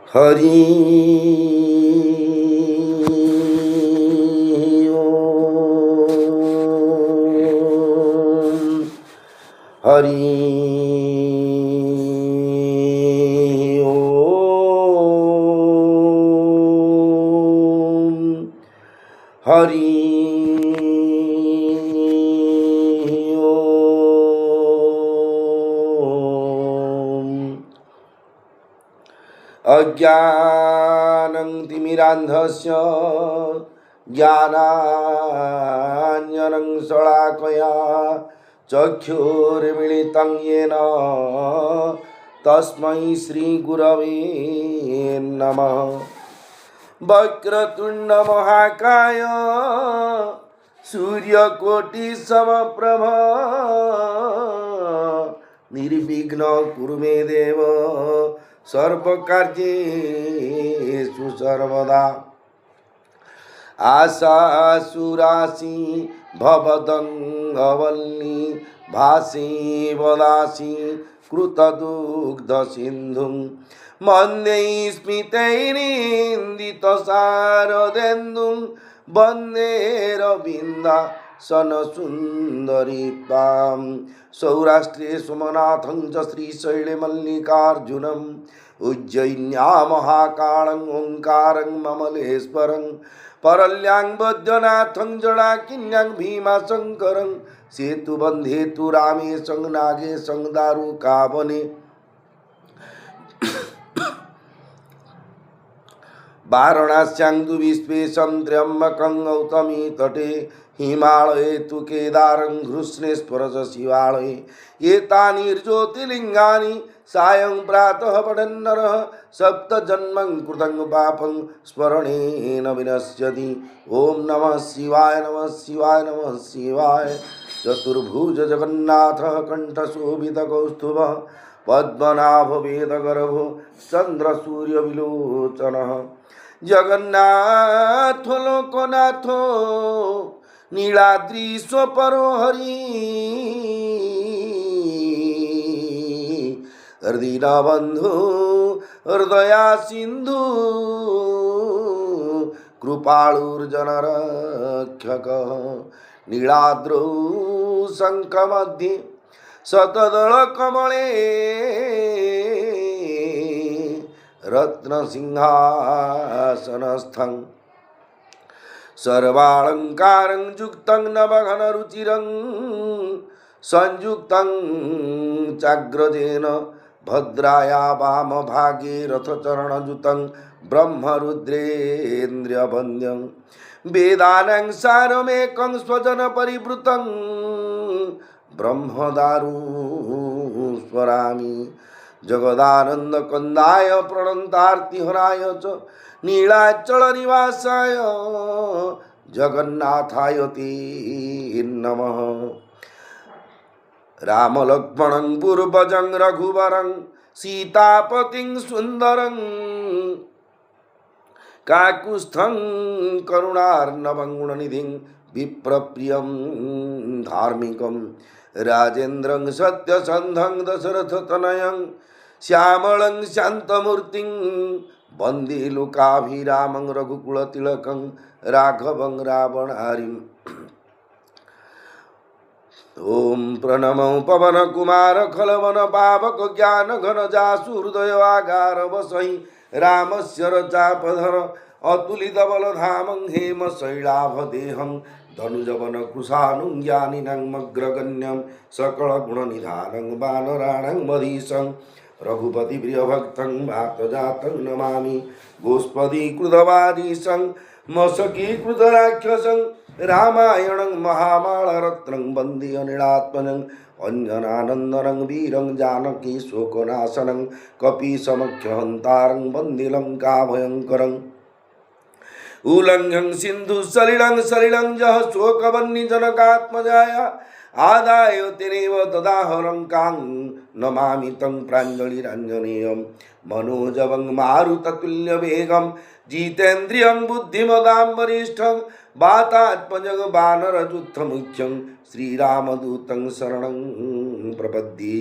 हरि ओम। हरि ओम। हरि अज्ञानं तिमिरान्धस्य ज्ञानाञ्जनं शलाकया चक्षुर्मिलितं येन तस्मै श्रीगुरवे नमः। वक्रतुण्ड महाकाय सूर्यकोटिसमप्रभ निर्विघ्न कुरु मे देव सर्वकार्येषु सर्वदा। आशासुरासि भवदङ्गवल्ली भासि वदासि कृतदुग्धसिन्धुं वन्दे स्मितैर्निन्दितशारदेन्दुं वन्दे रविन्दासनसुन्दरी त्वां। सौराष्ट्रे सोमनाथं च श्रीशैलमल्लिकार्जुनम् उज्जयिन्यां महाकालं ओंकारं ममलेश्वरं परल्यां वैद्यनाथं जडाकिन्यां भीमाशंकरं सेतुबन्धेतु रामेशं नागेशं दारुकावने वाराणस्यां तु विश्वेशं त्र्यम्बकं गौतमी तटे हिमालये तु केदारं घृष्णेश्वर च शिवालये। एतानि ज्योतिर्लिङ्गानि सायं प्रातः पठन्नरः सप्तजन्मं कृतं पापं स्मरणेन विनश्यति। ॐ नमः शिवाय नमः शिवाय नमः शिवाय। चतुर्भुज जगन्नाथ कण्ठशोभितकौस्तुभः पद्मनाभ वेदगर्भो चन्द्रसूर्यविलोचनः जगन्नाथो लोकनाथो नीलाद्रीश्वपरो हरि हृदयबन्धु हृदया सिन्धु कृपालुर्जनरक्षक नीलाद्रौ शङ्खमध्ये शतदलकमले रत्नसिंहासनस्थं सर्वालंकारं युक्तं नवघनरुचिरं संयुक्तं चाग्रजेन भद्राया वामभागे रथचरणयुतं ब्रह्मरुद्रेन्द्रियवन्द्यं वेदानां सारमेकं स्वजनपरिवृतं ब्रह्मदारु स्वरामि। जगदानन्दकन्दाय प्रणन्तार्तिहराय च नीलाचलनिवासाय जगन्नाथाय ते नमः। रामलक्ष्मणं पूर्वजं रघुवरं सीतापतिं सुन्दरं काकुत्स्थं करुणार्णवं गुणनिधिं विप्रप्रियं धार्मिकं राजेन्द्रं सत्यसन्धं दशरथतनयं श्यामलं शान्तमूर्तिं वन्दे लोकाभिरामं रघुकुलतिलकं राघवं रावणारिम्। ॐ प्रणमो पवनकुमार खलवन पावक ज्ञानघन जासु हृदयवागारवसहि रामस्य रचापधर अतुलितबलधामं हेमशैलाभदेहं धनुजवन कुशानुं ज्ञानिनं मग्रगण्यं सकलगुणनिधानं वानराणां मधीशं रघुपतिप्रियभक्तं वातजातं नमामि गोष्पदीकृतवारीशं मशकीकृतराक्षसं रामायणं महामालरत्नं वन्दे अनिलात्मनं अंजनानन्दनं वीरं जानकी शोकनाशनं कपीशमख्यहन्तारं वन्दे लङ्काभयङ्करम् उल्लंघं सिंधु सलिलं सलिलं जह शोकवह्निजनकात्मजाया आदाय तेनेव ददाहरङ्कां नमामि तं प्राञ्जलिराञ्जनेयं मनोजवं मारुततुल्यवेगं जितेन्द्रियं बुद्धिमतां वरिष्ठं वातात्मजं वानरयुद्धमुख्यं श्रीरामदूतं शरणं प्रपद्ये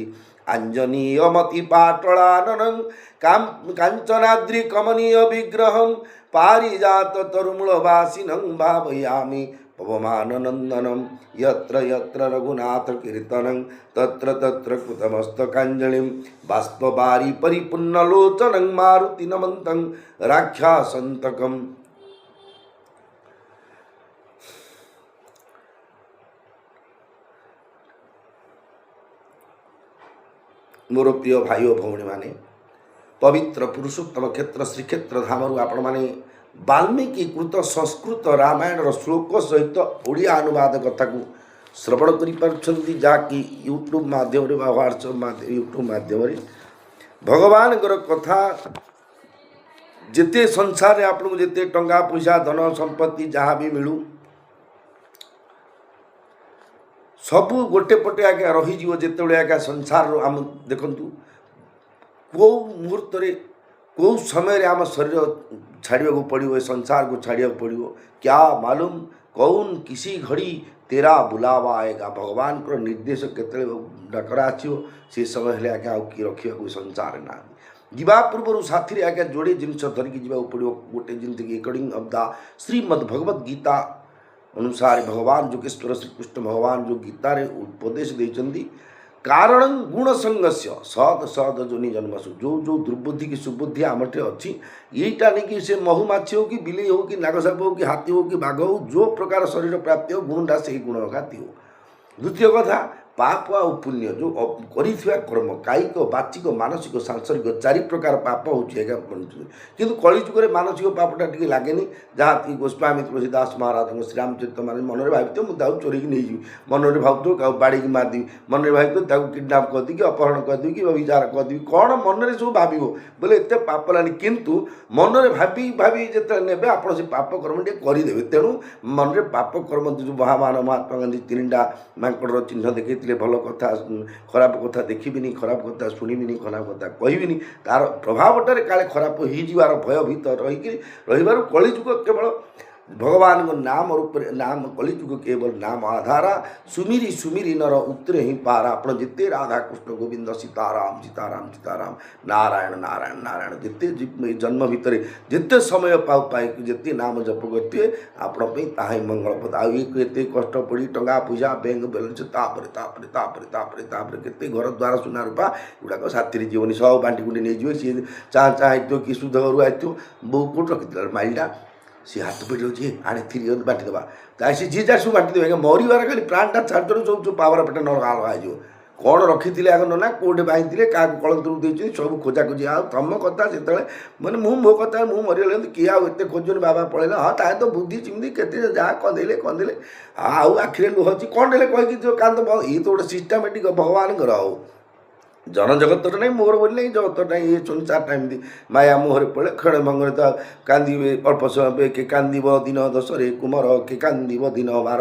आञ्जनेयमतिपाटलाननं कांचनाद्रि कमनीय विग्रहं पारिजात तरुमूलवासिनं भावयामि पवमाननन्दनं यत्र यत्र रघुनाथ कीर्तनं तत्र तत्र कृतमस्तकाञ्जलिं बाष्पवारि परिपूर्णलोचनं मारुति नमन्तं राक्षसन्तकम्। मोर प्रिय भाई और भौणी माने पवित्र पुरुषोत्तम क्षेत्र श्रीक्षेत्र धामरू आपण माने वाल्मीकि कृत संस्कृत रामायण श्लोक सहित ओडिया अनुवाद कथा को श्रवण करि जहाँकि यूट्यूब माध्यम व्हाट्सएप यूट्यूब माध्यम भगवान कथा जिते संसार आपको जिते टंका पैसा धन संपत्ति जहाँ भी मिलू सबू गोटे पटे आज्ञा रही जिते आज्ञा संसार आम देखु कौ मुहूर्त कौ समय आम शरीर छाड़िया पड़ो संसार को छाड़िया पड़ो क्या मालूम कौन किसी घड़ी तेरा बुलावा आएगा भगवान को निर्देश केतले डाकरा आछियो से समय हेले आज्ञा कि रखा संसार ना जीवा पूर्व साथी आज्ञा जोड़े जिनस धरिकी जावाक पड़ो गोटे जमीक according of the Shrimad Bhagavad Gita अनुसार भगवान जोगेश्वर श्रीकृष्ण भगवान जो गीतार उपदेश देते कारण गुण संगस्य सद सद जोनि जन्मसु जो जो दुर्बुद्धि की सुबुद्धि आमटे अच्छी यहीटा नहीं कि से महुमाछी हो कि बिलेई हो कि नागसाप हो कि हाथी हो कि बाघ हो जो प्रकार शरीर प्राप्ति हो गुणटा से गुण घाती हो। द्वितीय कथा पाप आ पुण्य जो करिथिबा कर्म कायिक बाचिक मानसिक सांसारिक चारि प्रकार पाप होछि किंतु कली जुग में मानसिक पापटा टिके लागेनी जहाँ गोस्वामी तुलसीदास महाराज श्रीरामचरित्र मान मन में भावी मुझे चोरी नहीं मन में भाव बाड़ी की मारदेवी मन में भावी किडनाप करदी कि अपहरण करदेवी कि विचार करदेवी कौन मन में सब भाव बोले एत पाप लानी किंतु मन में भावी भावी जिते ने आप पाप कर्म टे करदे तेणु मन में पाप कर्म जो महामान महात्मा गांधी तीनटा मांकड़ चिन्ह देखी भल कथा खराब कथा देखिबिनी खराब कथा शुणिबिनी खराब कथा कहबिनी तार प्रभावटारे काले खराब हो जीवार भय भीतर रही कलिजुग केवल भगवान को नाम रूप नाम कलिजुग केवल नाम आधारा सुमिरी सुमिरी नर उतरे ही पारा आप जिते राधा कृष्ण गोविंद सीताराम सीताराम सीताराम नारायण नारायण नारायण जिते जन्म भितर जिते समय पाऊ पाए जिते नाम जप करते आपण मंगलपद आते कष्ट पड़ी टंका पैसा बैंक बैलेंस केते घर द्वार सुना रूपा गुड़ाक साथी जीवन सब बांटी गुंटी नहीं जी सी चाह चाह कि सुध घर आइो बो कौट रखी माइलटा सी हाथ पेटे जी आने थी बांटीदेवा सी जी जा सब बांटीदेवे मरबार खाली प्राणटा छाड़ सब जो पावर पेटे न लगा कौन रखी थे आग ना कौटे बाई क्या कलंतरू देते सब खोजाखोजी आ तुम कथा से मैंने मो कथा मुझे मरीगल किए आते खोजन बाबा पलैला हाँ ताहे तो बुद्धि चिमती के जहाँ कंदेले आउ आखिरे लुह अच्छी कौन डेले कहीकि जो कांद ये तो गोटे सिस्टमेटिक भगवान आओ जनजगत नहीं मोर बोली नहीं जगत नहीं ये संसार टाइम माया मुहर पड़े क्षण भंगर तो कांदे अल्प समय के कांद दिन दशरे कुमर के कांद दिन बार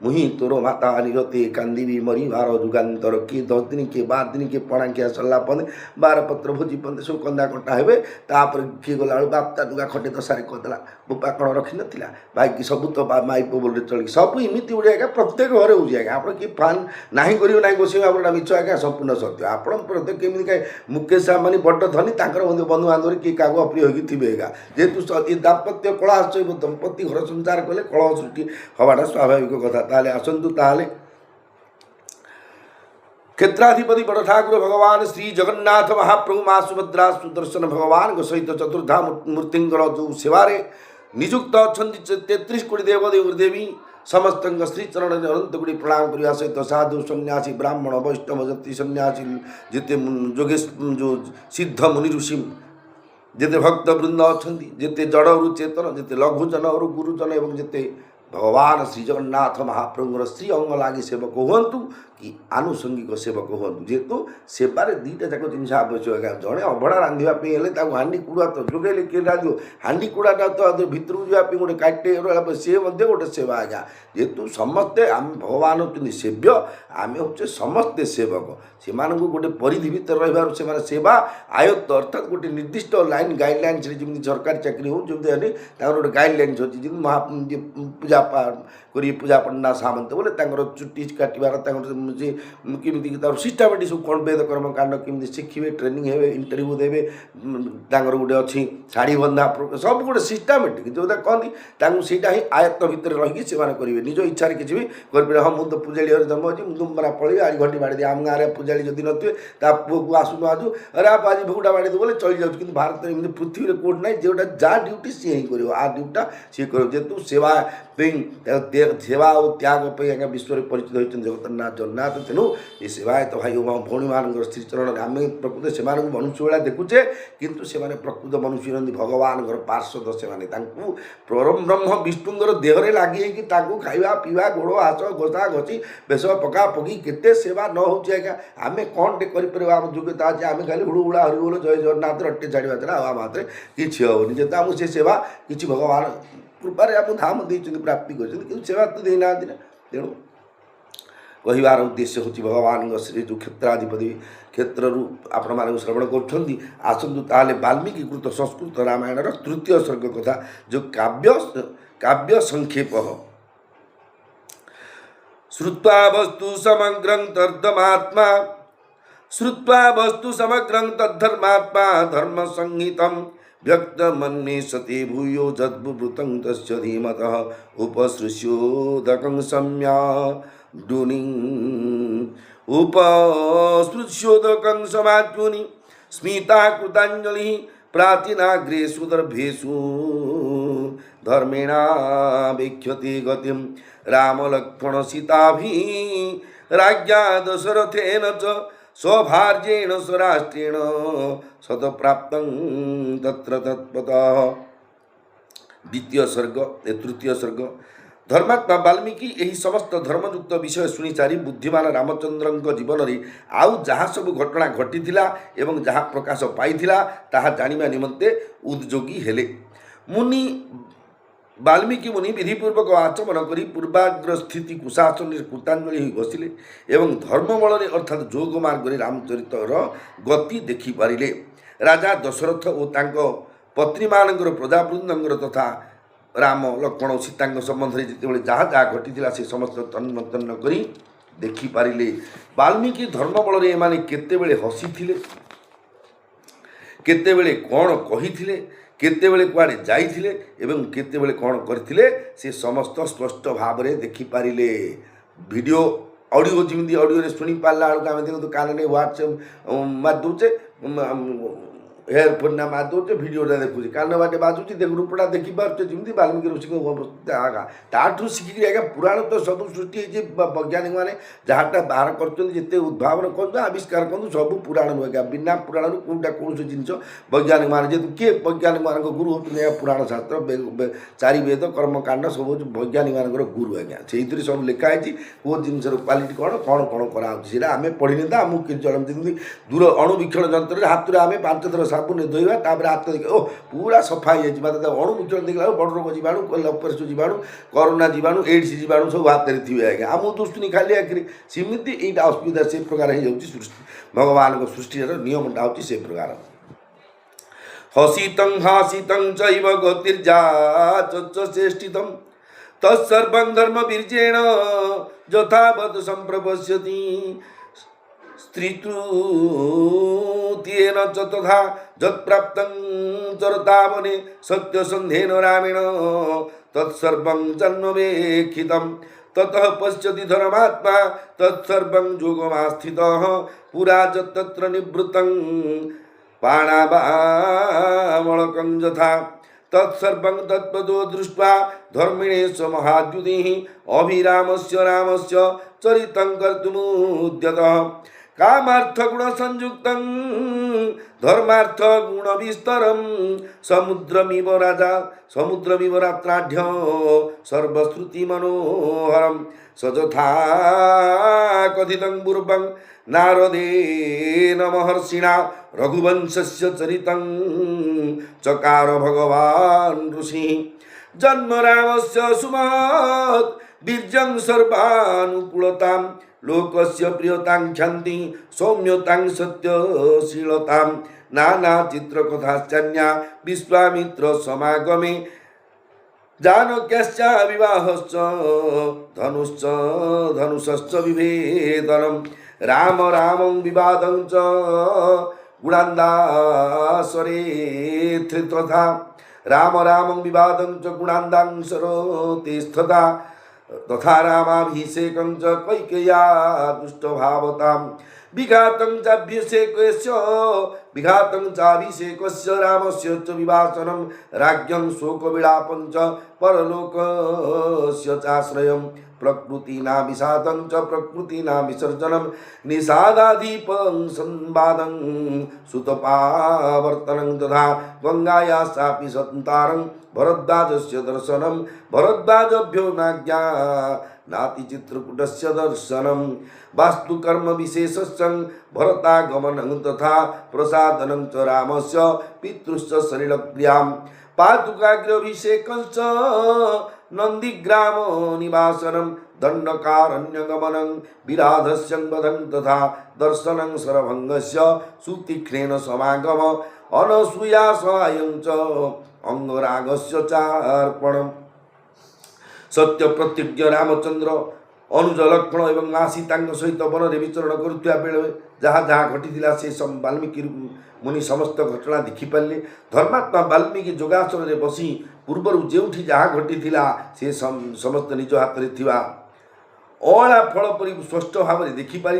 मुही तोर माता निरते कांदी मरीबार जुगान्तर किए 10 दिन के 12 दिन के पणा किया सरला पंदे 12 पत्र भोजी पंदे सब कंदा कटा हे तापर किए गला बापता दुगा खटे दशारे करदेला बोपा कण रखी नाला भाई कि सब तो माई बोल चल सब इमिति उड़े आज्ञा प्रत्येक घर हो आज्ञा आप कि फान नहीं कर ना गोसाई बाबा मिछ आज्ञा संपूर्ण सत्य आप प्रत्येक केमी कहीं मुकेश अंबानी बड़ धनी बंधु बांधव किए क्या अप्रिय होगी थे जेहेतु दाम्पत्य कलह दंपति घर संसार कले कलह सृष्टि हवाटा स्वाभाविक कथा ताले आसतु ताले क्षेत्राधिपति बड़ ठाकुर भगवान श्री जगन्नाथ महाप्रभु माँ सुभद्रा सुदर्शन भगवान सहित चतुर्धा मूर्तिंकर जो सेवारे निजुक्त अच्छा 33 कोटी देवदेव देवी समस्त श्रीचरण अनंत गुड़ी प्रणाम करने सहित साधु सन्यासी ब्राह्मण वैष्णव जति सन्यासी जिते जोगेश जो सिद्ध मुनि ऋषि जिते भक्त वृंद अच्छा जिते जड़रू चेतन जिते लघुजन और गुरुजन एवं जिते भगवान श्री जगन्नाथ महाप्रभुर श्री अंग लगी सेवक हूँ कि आनुषंगिक सेवक हूँ जेहेतु सेवार दुईटा जाक जिन आवश्यक जड़े अभड़ा रांधापी हाँडी कुड़ा तो जोगेले किए रांध हाँडी कुड़ाटा तो भितर जावाई गोटे काटे सी गोटे सेवा आज्ञा जेहेतु समस्ते आम भगवान होती सेव्य आम हूँ समस्ते सेवक से गोटे परिधि भितर रही सेवा आयत्त अर्थात गोटे निर्दिष्ट लाइन गाइडलाइन्स जमी सरकारी चाकरी हो जमी गोटे गाइडलाइन्स अच्छी जमी पूजा करी पूजा पंडा सामंत बोले चुट्टी काटबार केमी तर सिस्टमेटिक सब कौन वेद कर्मकांड केमी शिखे ट्रेनिंग हे इंटरव्यू देवे गोटे अच्छी शाढ़ी बंधा सब गोटे सिस्टमेटिक जोटा कहती सीटा ही आयत्त भितर रही से करेंगे निज इच्छा किसी भी कर हाँ मुझे पूजाड़ी घर जन्म अच्छी मुझे पड़े आज घंटी बाड़ी दिए आम गाँव पूजाड़ी जदि नथिबे ता पुओ को आसुन आजु अरे आप आज भोगटा बाड़ी दे बोले चली जाऊँ कि भारत में पृथ्वी में कोर्ट ना जोटा जहाँ ड्यूटी सी ही कर आ ड्यूटा सी कर जेतु सेवा सेवा और त्याग आज्ञा विश्व में परिचित होती जगन्नाथ जगन्नाथ तेणु ये सेवायत भाई भौणी मान श्रीचरण आम प्रकृत से मनुष्य भाया देखुचे किंतु से प्रकृत मनुष्य नहीं भगवान पार्षद से परम ब्रह्म विष्णुर देहरे लगी खाଇବା पीवा गोड़ हाथ घोषा घोषी बेस पका पकी केते सेवा न हो आम कौन टे कर आम योग्यता अच्छे आम खाली हुड़ू हुड़ा हरि बोल जय जगन्नाथ रट्टे छाड़ा छड़ा आम हाथ में किसी हेनी जेत आम से सेवा किसी भगवान कृपार आम धाम देते प्राप्ति कर सेवा तो देना तेणु कहबार उद्देश्य हूँ भगवान श्री जो क्षेत्राधिपति क्षेत्र आपण मानक श्रवण कर आसतु ताले वाल्मीकि कृत संस्कृत रामायण तृतीय सर्ग कथा जो काव्य संक्षेप श्रुत्वा वस्तु समग्रं तद्धर्मात्मा श्रुत्वा वस्तु समग्रं तद्धर्मात्मा धर्म संहितं व्यक्तमन्ये सति भूयो जद्बुभृतं तस्य धीमतः उपसृष्योदकं सम्या उपस्पृश्योदकं समात्युनि स्मिता कृताञ्जलिः प्राचीनाग्रे सुदर्भेषु धर्मेणावेक्ष्यति गतिं रामलक्ष्मण सीताभिः राज्ञा दशरथेन च स्वभार्येण स्वराष्ट्रेण सतप्राप्तं तत्र तत्पतः। द्वितीय सर्ग तृतीय सर्ग धर्मात्मा वाल्मीकि यही समस्त धर्मयुक्त विषय शुणी सारी बुद्धिमान रामचंद्र जीवन में आउ जहाँ सब घटना घटी एवं जहाँ प्रकाश पाई ताहा जानिबा निमंते उद्योगी हेले। मुनि वाल्मीकि मुनि विधिपूर्वक आचमन करी पूर्वाग्र स्थिति कुशासन कृतांजलि बसिले एवं धर्म बल अर्थात जोग मार्ग रामचरितर गति देखि पारिले। राजा दशरथ और तांको पत्नी मानकर प्रजावृंदर तथा राम लक्ष्मण सीता संबंध में जिते जहाँ जहाँ घटी से समस्त तन्मतन्न करी देखि पारिले। वाल्मीकि धर्म बल एमाने केतेबेले हसी केतेबेले कौन कही केतेबेले कुआडे जाइथिले एवं केतेबेले कौन करथिले से समस्त स्पष्ट भाव में देखि पारिले। वीडियो ऑडियो जमी ऑडियो शुणी पारा बेलू आम देखो कान में व्हाट्सएप मार दौचे एयरफोन ना मार दौचे भिडटा देखुचे कान बाटे बाजुची रूपटा देखी पार्चे जमी वाल्मीकि ऋषि ताठू शिखिक आज्ञा पुराण तो सब सृष्टि वैज्ञानिक मैंने जहाँटा बाहर करते उद्भावन कर आविष्कार करूँ सब पुराण नुआ बिना पुराण कौटा कौन जिन वैज्ञानिक मैंने जेहतु किए वैज्ञानिक मान गुरु होती पुराण शास्त्र चारि वेद कर्मकांड सब वैज्ञानिक मान गुरु आज्ञा से सब लिखाई कौ जिनस क्वालिटी कौन कौन कौन कराऊँ आम पढ़ी था आमको किसी जन जमी दूर अणुवीक्षण जंत्र हाथ में आम 5 थर साबुन धोवा तापर हाथ देखिए ओ पूरा सफा हो अणुवीक्षण देखला बड़ रोग जीवाणु लपेरसु जीवाणु करोना जीवाणु एड्स जीवाणु सब हाथ में थे आज्ञा आम दुष्टि खाली आखिरी सेमती यहाँ असुविधा से प्रकार हो सृष्टि भगवान सृष्टिर नियमटा हूँ से प्रकार हसितं हासितं चैव गतिर्जा चेष्टितं तत्सर्वं धर्मवीर्येण यथावत् सम्प्रपश्यति स्त्रीतृतीयेन च तथा यत्प्राप्तं चरतावने सत्यसन्धेन रामेण तत्सर्वं जन्मवेक्षितं ततः पश्यति धर्मात्मा तत्सर्वं योगमास्थितः पुरा तत्र निवृत्तं पाणावामलकं यथा तत्सर्वं तत्पदो दृष्ट्वा धर्मिणे स्वमहाद्युतिः अभिरामस्य रामस्य चरितं कर्तुमुद्यतः कामार्थगुणसंयुक्तं धर्मार्थगुणविस्तरं समुद्रमिव रात्राढ्य सर्वश्रुतिमनोहरं सजथा कथितं पूर्वं नारदेन महर्षिणा रघुवंशस्य चरितं चकार भगवान् ऋषिः जन्म रामस्य सुमहत् वीर्यं सर्वानुकूलतां लोकस्य प्रियतां क्षन्ति सौम्यतां सत्यशीलतां नाना चित्रकथाश्चन्या विश्वामित्र समागमे जानक्यश्च विवाहश्च धनुश्च धनुषश्च विभेदनं राम रामं विवादं च गुणान्दासरे तथा राम रामं विवादं च गुणान्दांसरोति तथा तथा रामाभिषेकं च कैकेय्या दुष्टभावतां विघातं चाभिषेकस्य रामस्य च विभाषणं राज्ञं शोकविलापं च परलोकस्य चाश्रयं प्रकृतिना विषादं च प्रकृतिना विसर्जनं निषादाधिपं संवादं सुतपावर्तनं तथा गंगाया सापि सन्तारं भरद्वाजस्य दर्शनं भरद्वाजभ्यो नाज्ञा नाति चित्रकूटस्य दर्शनं वास्तुकर्म विशेषं भरतागमनं तथा प्रसादनं च रामस्य पितृश्च सलिलक्रियां पादुकाग्रभिषेकञ्च नन्दिग्राम निवासनं दण्डकारण्यगमनं विराधस्य वधं तथा दर्शनं शरभङ्गस्य सुतीक्ष्णेन समागम अनसूया सहायं च अंगरागस्य चार्पणम् सत्य प्रतिज्ञ रामचंद्र अनुज लक्ष्मण एवं माँ सीता सहित वन में विचरण करुवा बेले जहाँ जहाँ घटी से वाल्मीकि मुनि समस्त घटना देखिपारे धर्मात्मा वाल्मीकि जोगासन में बसी पूर्वर जो जहाँ घटी से समस्त निज हाथ में अला फल पर स्पष्ट भाव में देखिपारी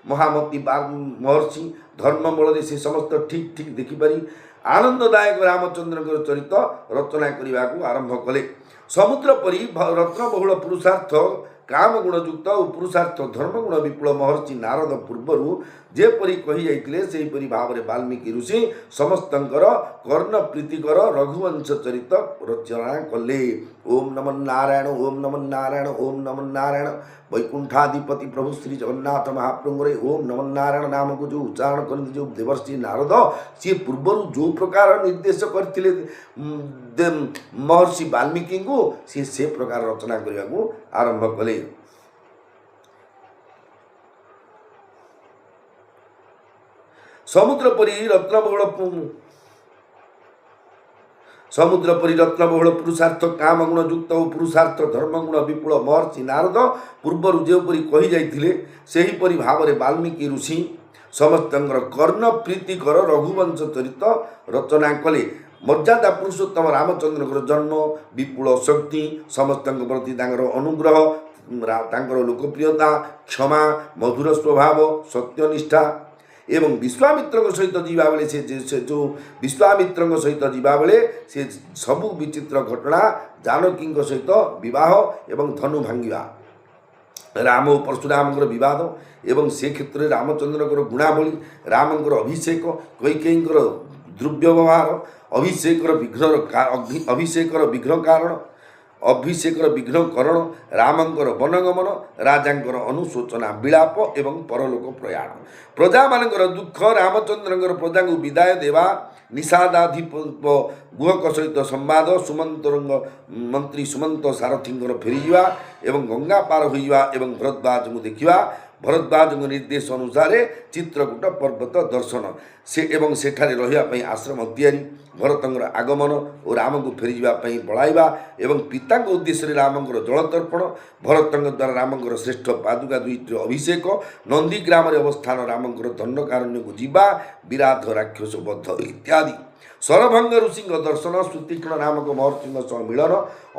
महामती महर्षि धर्म बल से समस्त ठीक ठीक देखिपारी आनंददायक रामचंद्र चरित्र रचना करने को आरंभ कले समुद्र परी रत्नबहुल पुरुषार्थ काम गुणयुक्त और पुरुषार्थ धर्मगुण विपुल महर्षि नारद पूर्वर जेपरी कही जाइए से भाव में वाल्मीकि ऋषि समस्तंकर कर्ण प्रीतिकर रघुवंश चरित्र रचना कले। ओम नमो नारायण ओम नमो नारायण ओम नमो नारायण वैकुंठाधिपति प्रभु श्री जगन्नाथ महाप्रभु ओम नमो नारायण नाम को जो उच्चारण करते जो देवर्षि नारद सी पूर्वर जो प्रकार निर्देश करते महर्षि वाल्मीकि को से प्रकार रचना करने को आरंभ कले। समुद्र परी रत्नबहुल पुरुषार्थ काम गुण युक्त और पुरुषार्थ धर्मगुण विपुल महर्षि नारद पूर्वर जोपरी कही जाइए सेहीपरि भाव में वाल्मीकि ऋषि समस्तंकर कर्ण प्रीतिकर रघुवंश चरित्र रचना कले। मर्यादा पुरुषोत्तम रामचंद्र जन्म विपुल शक्ति समस्त प्रति अनुग्रह लोकप्रियता क्षमा मधुर स्वभाव सत्यनिष्ठा एवं विश्वामित्र सहित जीवा बेले से जो विश्वामित्र सहित जीवा बेले से सबु विचित्र घटना जानकी सहित विवाह एवं धनु भांगा राम और परशुराम विवाद एवं से क्षेत्र में रामचंद्र गुणावली रामंकर अभिषेक कैकेयींकर द्रव्य व्यवहार अभिषेकर विघ्न कारण अभिषेकर विघ्नकरण रामंकर वनगमन राजांकर अनुशोचना विलाप एवं परलोक प्रयाण प्रजा मानकर दुख रामचंद्र प्रजा को विदाय देवा निषादाधिप गुहक सहित संवाद सुमंत मंत्री सुमंत सारथी फेरीजा एवं गंगा पार होइबा एवं भरद्वाज को देखा भरद्वाज निर्देश अनुसार चित्रकूट पर्वत दर्शन से एवं सेठारे रही आश्रम तैयारी भरतर आगमन और राम को फेरीजा बड़ाइबा एवं पिता उद्देश्य रामंकर जलतर्पण भरतर द्वारा रामंकर श्रेष्ठ पादुका दुईट अभिषेक नंदीग्राम अवस्थान रामंकर दंडकारण्य को जीवा विराध राक्षस बद्ध इत्यादि शरभंग ऋषि दर्शन सुतीक्ष्ण नामक महर्षि सह मिलन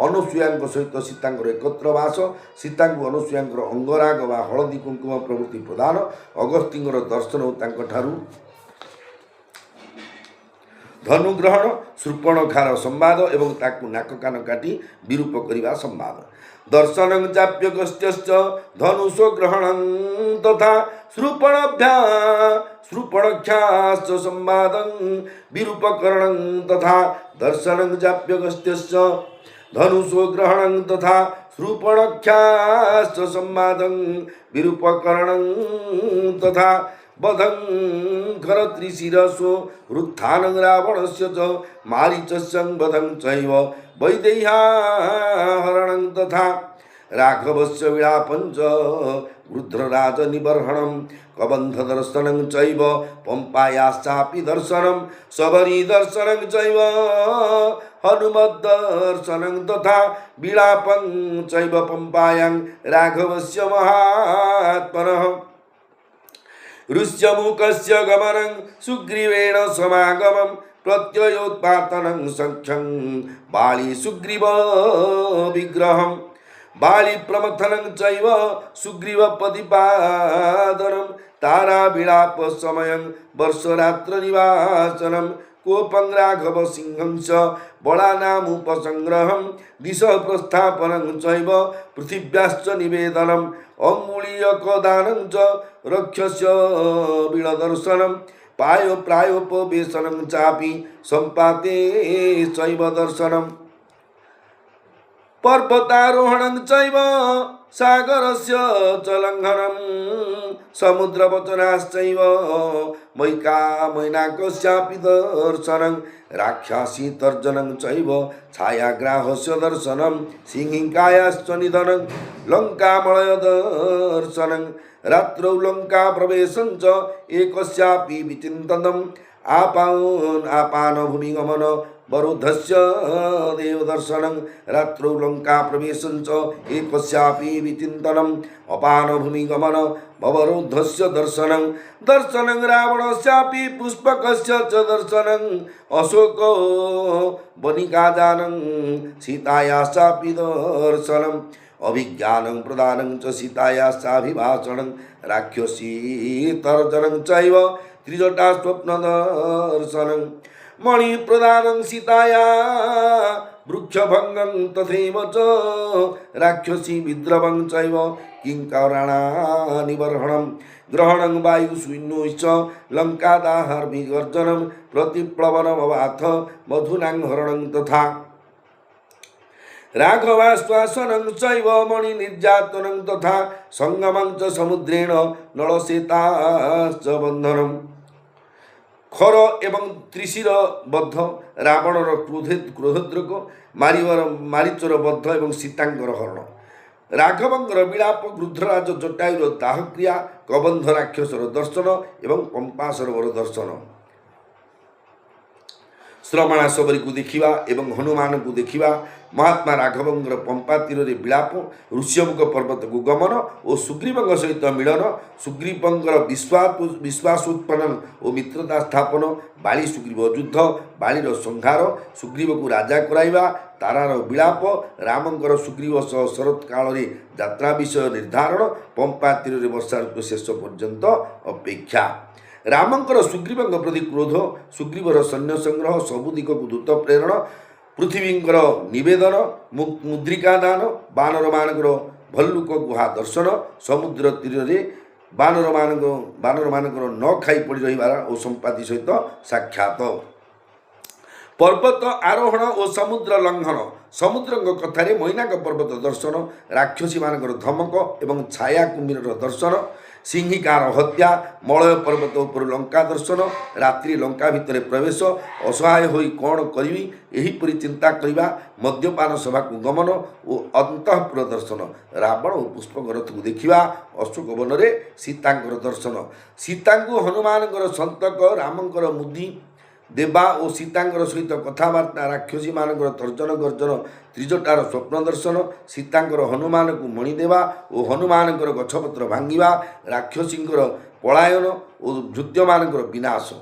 अनुसूया सहित सीता एकत्रवास सीता अनुसूया अंगराग व हलदी कुंकुम प्रभृति प्रदान अगस्ती दर्शन और धनुग्रहण शूर्पणखार संवाद एवं ताकू नाक कान काटी विरूप करने संवाद दर्शन चाप्यगस्त्यश्च धनुष ग्रहण तथा शूर्पणख्याश्च संवादं विरूपकरणं तथा दर्शन चाप्यगस्त्यश्च धनुषो ग्रहण तथा शूर्पणख्याश्च संवादं विरूपकरणं तथा बधं करत्रिशिरसो रुत्थानं रावणस्य च मारीचस्य वधं चैव वैदेह्याहरणं तथा राघवस्य विलापञ्च वृद्धराजनिबर्हणं कबन्धदर्शनं चैव पम्पायाश्चापि दर्शनं शबरीदर्शनं चैव हनुमद्दर्शनं तथा विलापं चैव पम्पायां राघवस्य महात्मनः ऋष्यमुखस्य गमनं सुग्रीवेण समागमं प्रत्ययोत्पातनं सख्यं बाली सुग्रीव विग्रहं बाली प्रमथनं चैव सुग्रीवपदिपादनं ताराविलाप समयं वर्षरात्रनिवासनं कोपं राघव सिंहं च बलानामुपसंग्रहं दिशः प्रस्थापनं चैव पृथिव्याश्च निवेदनम् अङ्गुलीयकदानं च रक्षस्य बिलदर्शनं प्रायोपवेशनं चापि सम्पाते चैव दर्शनम् पर्वतारोहणं चैव सागरस्य च लङ्घनं समुद्रवचनाश्चैव मैनाकस्यापि दर्शनं राक्षसी तर्जनं चैव छायाग्राहस्य दर्शनं सिंहिकायाश्च निधनं लङ्कामलयदर्शनं रात्रौ लङ्काप्रवेशं च एकस्यापि विचिन्तनम् आपानभूमिगमन वरुद्धस्य देवदर्शनं रात्रौ लङ्काप्रवेशं च एकस्यापि विचिन्तनम् अपानभूमिगमन वरुद्धस्य दर्शनं दर्शनं रावणस्यापि पुष्पकस्य च दर्शनं अशोको वनिकादानं सीतायाश्चापि दर्शनम् अभिज्ञानं प्रदानं च सीतायाश्चाभिभाषणं राक्षसी तर्जनं चैव त्रिजटा स्वप्नदर्शनं मणिप्रदानं सीताया वृक्षभङ्गं तथैव च राक्षसी विद्रवं चैव किङ्कराणानिबर्हणं ग्रहणं वायुसून्योश्च लङ्कादाहार्भिगर्जनं प्रतिप्लवनमवाथ मधुनाङ्हरणं तथा राघवाश्वासनं चैव मणिनिर्यातनं तथा संगमं च समुद्रेण नलसेताश्च बन्धनं खर एवं त्रिशिर बद्ध रावणर क्रोधोद्रेक मारीचर बद्ध एवं सीतांकर हरण राघवंकर विलाप वृद्धराज जटायुर दाहक्रिया कबंध राक्षसर दर्शन एवं पंपा सरोवर दर्शन श्रमणा सबरी को देखा एवं हनुमान को देखा महात्मा राघवंकर पंपा तीर विलाप ऋष्यमुख पर्वत को गमन और सुग्रीव सहित मिलन सुग्रीवंकर विश्वासोत्पन्न और मित्रता स्थापन बाली सुग्रीव युद्ध बालीर संहार सुग्रीव को राजा कराइबा तारार विलाप रामंकर सुग्रीव सह शरत काल यात्रा विषय निर्धारण पंपा तीर वर्षा ऋतु शेष पर्यंत अपेक्षा रामंकर सुग्रीव प्रति क्रोध सुग्रीवर सैन्य संग्रह सबु दिग को दूत प्रेरण पृथ्वींकर निवेदन मुद्रिका दान बानर मानकर भल्लुक गुहा दर्शन समुद्र तीर बानर मानकर न खाई पड़ रही और संपाति सहित साक्षात पर्वत आरोहण और समुद्र लंघन समुद्र कथार मैनाक पर्वत दर्शन राक्षसी मानकर धमक एवं छाया कुमीर दर्शन सिंहिकार हत्या मलय पर्वत उपर लंका दर्शन रात्रि लंका भितर प्रवेश असहाय होई कौन करी एहीपरि चिंता करवा मद्यपान सभा को गमन और अंतःपुर दर्शन रावण और पुष्पक रथ को देखा अशोक वन में सीतांकर दर्शन सीता को हनुमानकर संतक रामंकर मुदी देवा और सीतांकर सहित कथबार्ता राक्षसी मानकर तर्जन गर्जन त्रिजटार स्वप्न दर्शन सीतांकर हनुमान को मणि देवा और हनुमानकर गछपत्र भांगिवा राक्षसींकर पलायन और भृत्यमानकर विनाश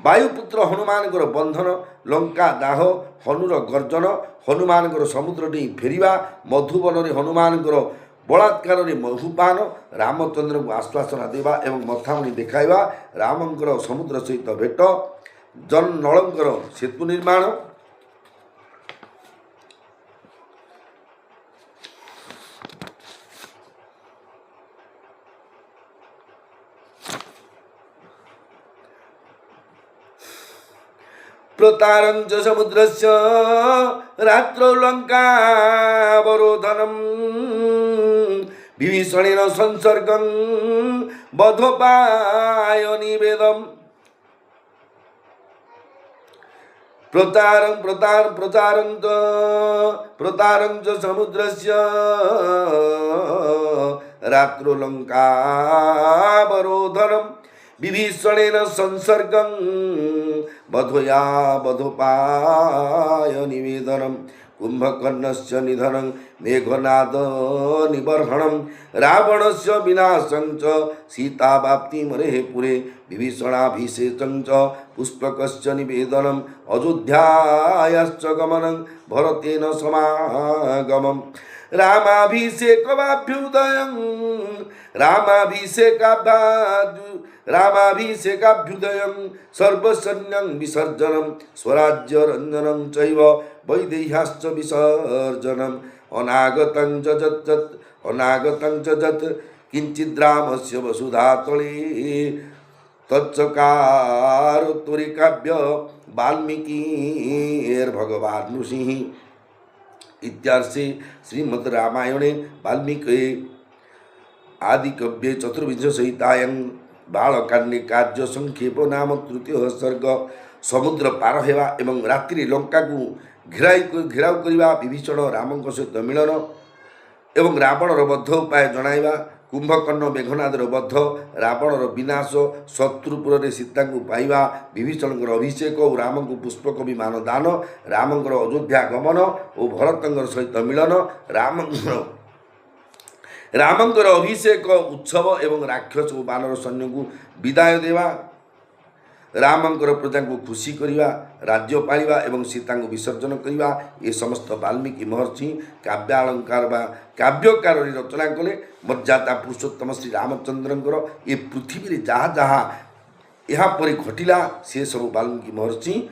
वायुपुत्र हनुमानकर बंधन लंका दाह हनुर गर्जन हनुमानकर समुद्र डेई फेरिवा मधुबन हनुमानकर बलात्कार मधुपान रामचंद्र को आश्वासना देवा एवं मथामणि देखाइबा रामंकर समुद्र सहित भेट जन नलंकर सेतु निर्माण प्रतारं च समुद्रस्य रात्रौ लङ्कावरोधनं विभीषणेन संसर्गं बधोपाय निवेदम् प्रतारं च समुद्रस्य रात्रो लङ्कावरोधनं विभीषणेन संसर्गं बधोया बधोपाय निवेदनं कुम्भकर्णस्य निधनं मेघनाद निबर्हणं रावणस्य विनाशं च सीतावाप्तिमरेः पुरे विभीषणाभिषेकं च पुष्पकस्य निवेदनम् अयोध्यायाश्च गमनं भरतेन समागमं रामाभिषेकवाभ्युदयं रामाभिषेकाभ्युदयं सर्वसैन्यं विसर्जनं स्वराज्यरञ्जनं चैव वैदेह्याश्च विसर्जनम् अनागतं च जत् किञ्चिद्रामस्य वसुधातले तच्चकार त्वरिकाव्य वाल्मीकिर्भगवान् ऋषिः इत्यार्षे श्रीमद् रामायणे वाल्मीकि आदिकाव्ये चतुर्विंशसहितायां बालकाण्डे कार्य संक्षेप नाम तृतीय सर्ग समुद्र पार हेवा एवं रात्रि लंका को घेराव करवा विभीषण रामଙ୍କ सहित मिलन एवं रावणर बद्ध उपाय जणाइबा कुंभकर्ण मेघनादर बद्ध रावणर विनाश शत्रुपुर सीता को पाइबा विभीषणकर अभिषेक और राम को पुष्पक विमान दान रामଙ୍କର अयोध्या गमन और भरतଙ୍କର सहित मिलन रामଙ୍କର अभिषेक उत्सव एवं राक्षस और बानर सैन्य को विदाय देवा रामଙ୍କର प्रजा को खुशी करिवा राज्य पालिबा एवं सीता को विसर्जन करिवा ये समस्त वाल्मीकि महर्षि काव्यालंकार बा काव्यकार रचना कले मर्यादा पुरुषोत्तम श्री रामचंद्रंकर ये पृथ्वी जहाँ जहाँ यहाँ पर घटिला से सब वाल्मीकि महर्षि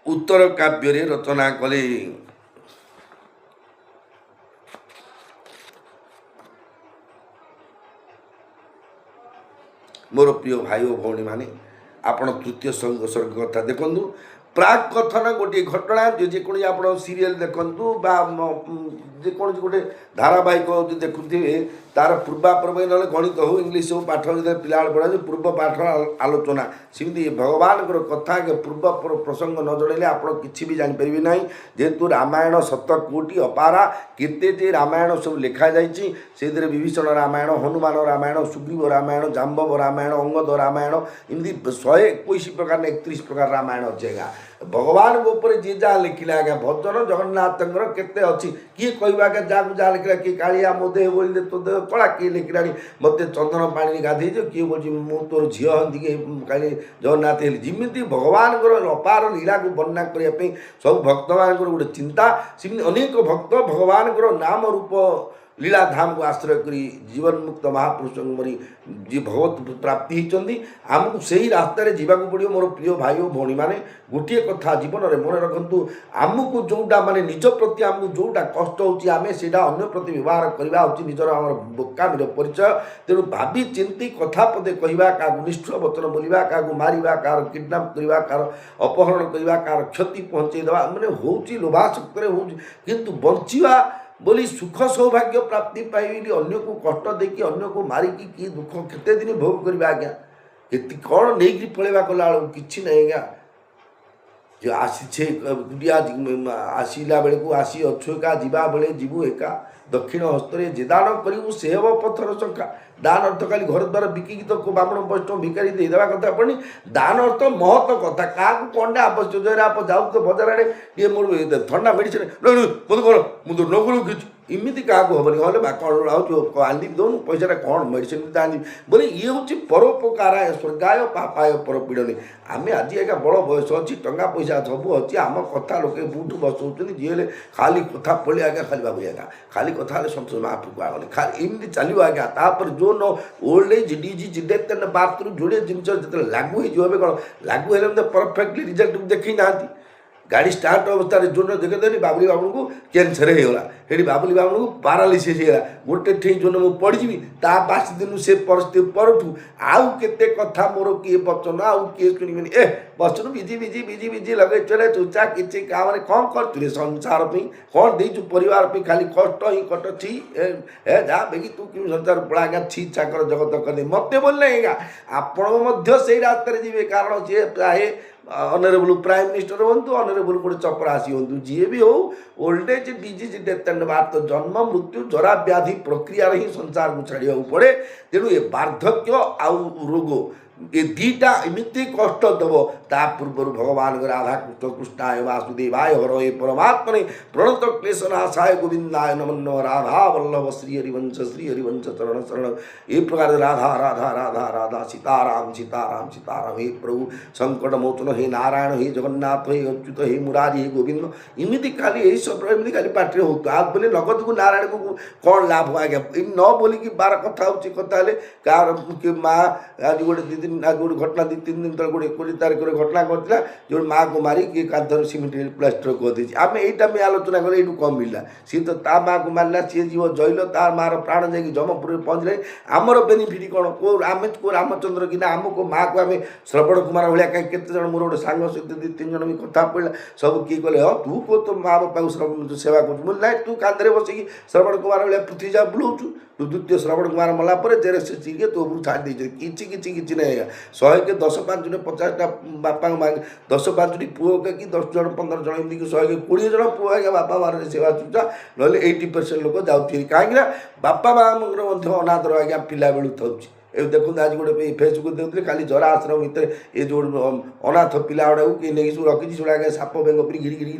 उत्तर काव्य रचना कले। मोर प्रिय भाई और भौणी माने आपण तृतीय सर्ग कथा देखु प्राक कथन गोटे घटना जेकोसी आप सीरियल देखु जेको गोटे धारावाहिक जो देखुए तार पूर्वापर्व ना गणित हो इंग्लीश हो पाठ पिला पढ़ा पूर्व पाठ आलोचना सेमती भगवान कथा पूर्व प्रसंग न जड़े आप किसी भी जापर ना जेहेतु रामायण सत कोटि अपारा केते रामायण सब लिखा जाइए विभीषण रामायण हनुमान रामायण सुग्रीव रामायण जाम्बव रामायण अंगद रामायण इमती 121 प्रकार 31 प्रकार रामायण अच्छे आज्ञा भगवान ऊपर जी जहाँ लिखिले आज्ञा भजन जगन्नाथ केते अच्छी किए कहवा के जहाँ जहाँ लिखला किए कालिया मो देह बोली तो देह कला किए लिखला मत चंदन पानी गाधे किए बोल मु तोर झील हंदी काली जगन्नाथ जमी भगवान अपार लीला को वर्णना करने सब भक्त मान गोटे चिंता सेमती अनेक भक्त भगवान नाम रूप लीला धाम को आश्रय करी जीवन मुक्त महापुरुष मरी जी भगवत प्राप्ति होती आमको से ही रास्तार जावाक पड़ो मोर प्रिय भाई और भौणी मैंने गोटे कथा जीवन में मन रखु आमको जोटा माने निज प्रति आमको जोटा कष्ट होची आमे सेटा अन्य प्रति व्यवहार करवा होची निजर आमर बोकामीर परिचय तेणु भावी चिंती कथा पदे कहवा क्या निष्ठुर वचन बोलवा क्या मारिबा क्या किडनाप करवा क्या अपहरण करवा क्या क्षति पहुँचेदेवा मैंने होची लोभाशक्त किंतु बंचिवा बोली सुख सौभाग्य प्राप्ति पाइबी अन्य को कष्ट देखिए अन्य को मारिकी कि दुख केते दिन भोग करवा आज्ञा केती कौन नहीं पलैवा कला कि ना आज्ञा जो आसी दुनिया आसला बेले को आसी अच्छु एका जीवा बेले जीवु एका दक्षिण हस्तरे जे दान करू से हम पथर शंका दान अर्थ खाली घर द्वार बिकिकी तो बामण वैष्णव भिकारी देदेवा कथा पड़नी दान अर्थ महत्व कथा क्या कौन आवश्यक आप जाऊ तो बजार आड़े ये मोर ठंडा मेडिसिन मत कर मुझे नगलू किसी इमिति क्या हेनी हाँ बा कौन आनी दौन पैसा कौन मेडिसिन आनी बोले ये हूँ परोपकाराय स्वर्गाय पापाय परपीड़नी आम आज आज्ञा बड़ बयस अच्छी टंका पैसा सब अच्छी आम कथा लोके बुठू बसौं जी खाली कथा पड़े आज्ञा खाली बाबू आज्ञा खाली कथा संतोष महाप्रभु आगले खाली एमती चलो आज्ञा तापर जो न old age disease death and birth जोड़े जिन जो लागू हो कौन लागू है परफेक्टली रिजल्ट देखी ना गाड़ी स्टार्ट अवस्था जो देखेदेली बाबुली बाबू को कैंसर होगा ये बाबुली बाबू को पारालीसीस होगा गोटे ठी जो मुझे पड़जी ता 5 दिन से परिस्थिति परठू आउ केते कथा मोर किए बचन आउ किए शुणिबेनि ए बचन बिजी बिजी बिजी बिजी लगे चले चुचा किसी क्या मैंने कौन कर संसार कौन देचु परिवार खाली कष्ट ही कट छी ए जा बेगी तू कि संसार पड़ा आज्ञा छी चाकर जगत कर मत बोलने आज्ञा आपण से रास्ते जी कारण सी प्राए ଅନରେବୁଲ ପ୍ରାଇମ୍ ମିନିଷ୍ଟର ହୁଅନ୍ତୁ, ଅନରେବୁଲ ଗୋଟେ ଚପରାସି ହୁଅନ୍ତୁ, ଯିଏ ବି ହଉ, old age disease death and birth, ଜନ୍ମ ମୃତ୍ୟୁ ଜରା ବ୍ୟାଧି ପ୍ରକ୍ରିୟାରେ ହିଁ ସଂସାରକୁ ଛାଡ଼ିବାକୁ ପଡ଼େ। ତେଣୁ ଏ ବାର୍ଦ୍ଧକ୍ୟ ଆଉ ରୋଗ ଏ ଦୁଇଟା ଏମିତି କଷ୍ଟ ଦେବ। ତା ପୂର୍ବରୁ ଭଗବାନ ରାଧାକୃଷ୍ଣ କୃଷ୍ଣାୟ ବାସୁଦେବାୟ ହରଏ ପରମାତ୍ମନେ ପ୍ରଣତ କ୍ଲେଶ ନାଶାୟ ଗୋବିନ୍ଦାୟ ନମୋ ନମଃ। ରାଧା ବଲ୍ଲଭ ଶ୍ରୀ ହରିବଂଶ ଚରଣ ଶରଣ। ଏ ପ୍ରକାର ରାଧା ରାଧା ରାଧା ରାଧା ସୀତାରାମ ସୀତାରାମ ସୀତାରାମ। ହେ ପ୍ରଭୁ ସଂକଟ ମୋଚନ, ହେ ନାରାୟଣ, ହେ ଜଗନ୍ନାଥ, ହେ ଅଚ୍ୟୁତ, ହେ ମୁରାରୀ, ହେ ଗୋବିନ୍ଦ। ଏମିତି ଖାଲି ଏଇ ସବୁ ଏମିତି ଖାଲି ପାଟିରେ ହଉଥିବ। ଆଉ ବୋଲି ନଗଦକୁ ନାରାୟଣକୁ କ'ଣ ଲାଭ ଆଜ୍ଞା? ଏ ନ ବୋଲିକି ବାର କଥା ହେଉଛି, କଥା ହେଲେ କାହାର ମା ଆଜି ଗୋଟେ ଆଜି ଗୋଟେ ଘଟଣା 2-3 ଦିନ ତଳେ ଗୋଟେ 20 ତାରିଖରେ ଘଟଣା ଘଟିଲା, ଯେଉଁ ମାଆକୁ ମାରି କିଏ କାନ୍ଥରେ ସିମେଣ୍ଟ ପ୍ଲାଷ୍ଟର କରିଦେଇଛି। ଆମେ ଏଇଟା ବି ଆଲୋଚନା କଲେ ଏଇଠୁ କମ୍ ମିଳିଲା। ସିଏ ତ ତା ମାଆକୁ ମାରିଲା, ସିଏ ଯିବ ଜୈଲ, ତା ମାଆର ପ୍ରାଣ ଯାଇକି ଯମପୁରରେ ପହଞ୍ଚିଲେ। ଆମର ବେନିଫିଟ୍ କ'ଣ? ଆମେ କେଉଁ ରାମଚନ୍ଦ୍ର କିନା ଆମ କେଉଁ ମାଆକୁ ଆମେ ଶ୍ରବଣ କୁମାର ଭଳିଆ କାହିଁ କେତେ ଜଣ, ମୋର ଗୋଟେ ସାଙ୍ଗ ସହିତ 2-3 ଜଣ ବି କଥା ପଡ଼ିଲା, ସବୁ କିଏ କହିଲେ ହଁ ତୁ କେଉଁ ତୋ ମା ବାପାକୁ ସେବା କରୁଛୁ? ମୁଁ ନାଇଁ, ତୁ କାନ୍ଧରେ ବସିକି ଶ୍ରବଣ କୁମାର ଭଳିଆ ପୃଥ୍ୱୀ ଯା ବୁଲଉଛୁ। ତୁ ଦ୍ୱିତୀୟ ଶ୍ରବଣ କୁମାର ମଲା ପରେ ତେରେ ସେ ଚିରିକେ ତୋ ଉପରୁ ଛାଡ଼ି ଦେଇଛନ୍ତି। କିଛି ନାହିଁ। 100କେ 10-5 50ଟା ବାପାଙ୍କ ମା, 10-5ଟି ପୁଅ କି 10 ଜଣ 15 ଜଣ ଏମିତିକି 100କେ 20 ଜଣ ପୁଅ ଆଜ୍ଞା ବାପା ମାଆର ସେବା ଶୁଶ୍ରୂଷା। ନହେଲେ 80% ଲୋକ ଯାଉଥିବେ। କାହିଁକିନା ବାପା ମାଆଙ୍କର ମଧ୍ୟ ଅନାଦର ଆଜ୍ଞା ପିଲାବେଳୁ ଥାଉଛି। ଏବେ ଦେଖନ୍ତୁ ଆଜି ଗୋଟେ ଫେସବୁକ୍ ଦେଉଥିଲେ, ଖାଲି ଜରା ଆଶ୍ରମ ଭିତରେ ଏ ଯେଉଁ ଅନାଥ ପିଲା ଗୁଡ଼ାକୁ କିଏ ନେଇକି ସବୁ ରଖିଛି, ସେଗୁଡ଼ା ଆଜ୍ଞା ସାପ ବେଙ୍ଗ ପରି ଘିରି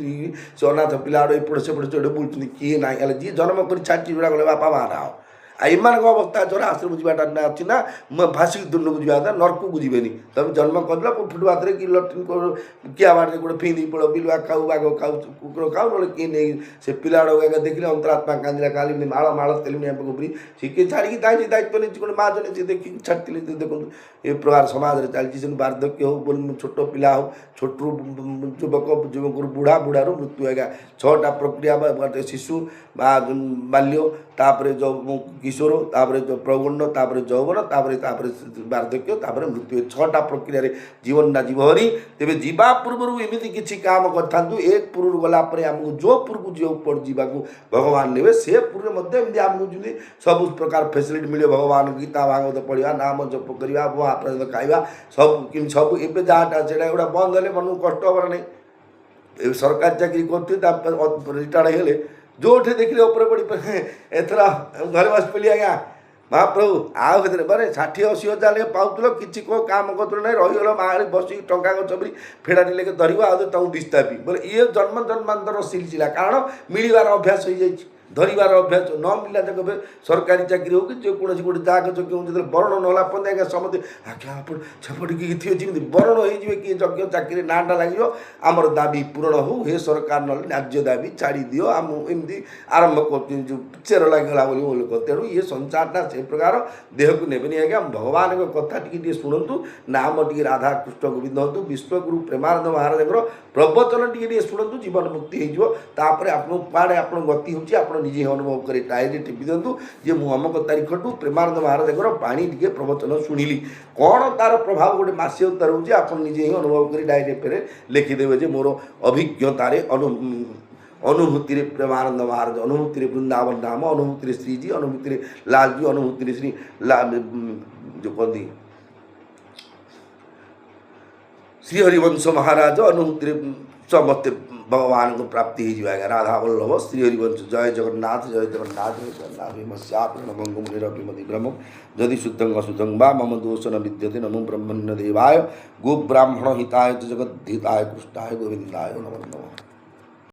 ସେ ଅନାଥ ପିଲା ଗୁଡ଼ା ଏପଟେ ସେପଟେ ଚଢ଼େ ବୁଲୁଛନ୍ତି। କିଏ ନାହିଁ ହେଲେ ଯିଏ ଜନ୍ମ କରି ଛାଡ଼ିଛି ସେଗୁଡ଼ା ଗଲେ ବାପା ମା ନା। ଆଉ ଏମାନଙ୍କ ଅବସ୍ଥା ଜରା ଆଶ୍ରମ ଯିବାଟା ନା ଅଛି ନା ଫାଶୀ ଦଣ୍ଡକୁ ଯିବା କଥା, ନର୍କକୁ ଯିବେନି। ତମେ ଜନ୍ମ କରିଦେଲ ଫୁଟପାଥରେ କି ଲଟ୍ରିନ୍ କିଆ ବାଟରେ ଗୋଟେ ଫିଙ୍ଗି ଦେଇ ପଳେଇବ, ବିଲୁଆ ଖାଉ, ବାଘ ଖାଉ, କୁକୁର ଖାଉ, ନହେଲେ କିଏ ନେଇ ସେ ପିଲା ଗୁଡ଼ାକୁ ଆଜ୍ଞା ଦେଖିଲେ ଅନ୍ତରାତ୍ମା କାନ୍ଦିଲା। କାଲି ମାଳ ତେଲୁଣିଆ ପରି ସେ କିଏ ଛାଡ଼ିକି ଯାଇଛି, ଦାୟିତ୍ୱ ନେଇଛି ଗୋଟେ ମା ଜଣେ, ସିଏ ଦେଖିକି ଛାଡ଼ିଥିଲେ। ଦେଖନ୍ତୁ ଏ ପ୍ରକାର ସମାଜରେ ଚାଲିଛି। ସେମିତି ବାର୍ଦ୍ଧକ୍ୟ ହଉ, ଛୋଟ ପିଲା ହଉ, ଛୋଟରୁ ଯୁବକରୁ ବୁଢ଼ାରୁ ମୃତ୍ୟୁ ଆଜ୍ଞା 6ଟା ପ୍ରକ୍ରିୟା। ଶିଶୁ ବା ବାଲ୍ୟ, ତାପରେ କିଶୋର, ତାପରେ ପ୍ରୌଢ଼, ତାପରେ ଯୌବନ, ତାପରେ ବାର୍ଦ୍ଧକ୍ୟ, ତାପରେ ମୃତ୍ୟୁ। 6ଟା ପ୍ରକ୍ରିୟାରେ ଜୀବନଟା ଯିବ ହରି। ତେବେ ଯିବା ପୂର୍ବରୁ ଏମିତି କିଛି କାମ କରିଥାନ୍ତୁ, ଏ ପୁରରୁ ଗଲା ପରେ ଆମକୁ ଯେଉଁ ପୁରକୁ ଯିବାକୁ ଭଗବାନ ନେବେ, ସେ ପୁରରେ ମଧ୍ୟ ଏମିତି ଆମକୁ ଯେମିତି ସବୁ ପ୍ରକାର ଫେସିଲିଟି ମିଳିବ। ଭଗବାନ ଗୀତା ଭାଗବତ ପଢ଼ିବା, ନାମ ଜପ କରିବା, ମହାପ୍ରସାଦ ଖାଇବା, ସବୁ ଏବେ ଯାହାଟା ସେଇଟା ଏଗୁଡ଼ା ବନ୍ଦ ହେଲେ ମନକୁ କଷ୍ଟ ହେବାର ନାହିଁ। ଏବେ ସରକାରୀ ଚାକିରି କରୁଥିବେ, ତାପରେ ରିଟାୟାର୍ଡ଼ ହେଇଗଲେ ଯେଉଁଠି ଦେଖିଲେ ଉପରେ ପଡ଼ି ଏଥର ଘରେ ବସି ପଡ଼ିଲି ଆଜ୍ଞା ମହାପ୍ରଭୁ। ଆଉ ସେଥିରେ ମାନେ 60-80 ହଜାର ଲେଖା ପାଉଥିଲ, କିଛି କେଉଁ କାମ କରୁଥିଲ ନାହିଁ, ରହିଗଲ ମାଆରେ ବସିକି ଟଙ୍କା ଗଛ ବି ଫେଡ଼ାଟି ଲେଖେ ଧରିବ, ଆଉ ତାଙ୍କୁ ଦିସ୍ତାପି ବୋଲେ ଇଏ ଜନ୍ମାନ୍ତର ସିଲସିଲା। କାରଣ ମିଳିବାର ଅଭ୍ୟାସ ହେଇଯାଇଛି, ଧରିବାର ଅଭ୍ୟାସ ନ ମିଳିଲା ଯାକ ସରକାରୀ ଚାକିରି ହେଉ କି ଯେକୌଣସି ଗୋଟେ ଜାଗ ଯଜ୍ଞ ଯେତେବେଳେ ବରଣ ନହେଲା ପରେ ଆଜ୍ଞା ସମସ୍ତେ ଆଜ୍ଞା ଆପଣ ସେପଟିକି ଥିବେ, ଯେମିତି ବରଣ ହେଇଯିବେ, କିଏ ଯଜ୍ଞ ଚାକିରି ନାଁଟା ଲାଗିବ। ଆମର ଦାବି ପୂରଣ ହେଉ, ହେ ସରକାର, ନହେଲେ ନ୍ୟାଯ୍ୟ ଦାବି ଛାଡ଼ି ଦିଅ, ଆମ ଏମିତି ଆରମ୍ଭ କରୁଛନ୍ତି ଯେଉଁ ଚେର ଲାଗିଗଲା ବୋଲି ଲୋକ। ତେଣୁ ଇଏ ସଂସାରଟା ସେ ପ୍ରକାର ଦେହକୁ ନେବେନି ଆଜ୍ଞା। ଭଗବାନଙ୍କ କଥା ଟିକେ ଶୁଣନ୍ତୁ, ନାମ ଟିକେ ରାଧାକୃଷ୍ଣ ଗୋବିନ୍ଦ ହୁଅନ୍ତୁ, ବିଶ୍ୱଗୁରୁ ପ୍ରେମାନନ୍ଦ ମହାରାଜଙ୍କର ପ୍ରବଚନ ଟିକେ ଶୁଣନ୍ତୁ, ଜୀବନ ମୁକ୍ତି ହେଇଯିବ। ତାପରେ ଆପଣଙ୍କୁ କୁଆଡ଼େ ଆପଣ ଗତି ହେଉଛି ଆପଣ ନିଜେ ଅନୁଭବ କରି ଡାଏରୀ ଟିପି ଦିଅନ୍ତୁ ଯେ ମୁଁ ଅମକ ତାରିଖଠୁ ପ୍ରେମାନନ୍ଦ ମହାରାଜଙ୍କର ବାଣୀ ଟିକେ ପ୍ରବଚନ ଶୁଣିଲି, କ'ଣ ତା'ର ପ୍ରଭାବ ଗୋଟେ ମାସେ ଉତ୍ତାର ହେଉଛି ଆପଣ ନିଜେ ହିଁ ଅନୁଭବ କରି ଡାଏରୀ ଫେରେ ଲେଖିଦେବେ ଯେ ମୋର ଅଭିଜ୍ଞତାରେ ଅନୁଭୂତିରେ ପ୍ରେମାନନ୍ଦ ମହାରାଜ, ଅନୁଭୂତିରେ ବୃନ୍ଦାବନ ଧାମ, ଅନୁଭୂତିରେ ଶ୍ରୀଜୀ, ଅନୁଭୂତିରେ ଲାଲଜୀ, ଅନୁଭୂତିରେ ଶ୍ରୀ ଯେଉଁ କହନ୍ତି ଶ୍ରୀ ହରିବଂଶ ମହାରାଜ, ଅନୁଭୂତିରେ ସମସ୍ତେ ଭଗବାନଙ୍କୁ ପ୍ରାପ୍ତି ହେଇଯିବ ଆଜ୍ଞା। ରାଧା ବଲ୍ଲଭ ଶ୍ରୀ ହରିବଂଶ। ଜୟ ଜଗନ୍ନାଥ, ଜୟ ଜଗନ୍ନାଥ, ଜୟ ଜଗନ୍ନାଥ। ମସ୍ୟାପ୍ରଣମଙ୍ଗମ ନିରପିମତିଗ୍ରମ ଯଦି ଶୁଦ୍ଧଂ ଅଶୁଦ୍ଧଂ ବା ମମ ଦୋଷନ ବିଦ୍ୟତେ ନମୋ ବ୍ରହ୍ମଣ୍ୟ ଦେବାୟ ଗୋ ବ୍ରାହ୍ମଣ ହିତାୟ ଜଗଦ୍ଧିତାୟ କୃଷ୍ଣାୟ ଗୋବିନ୍ଦାୟ ନମୋ ନମଃ।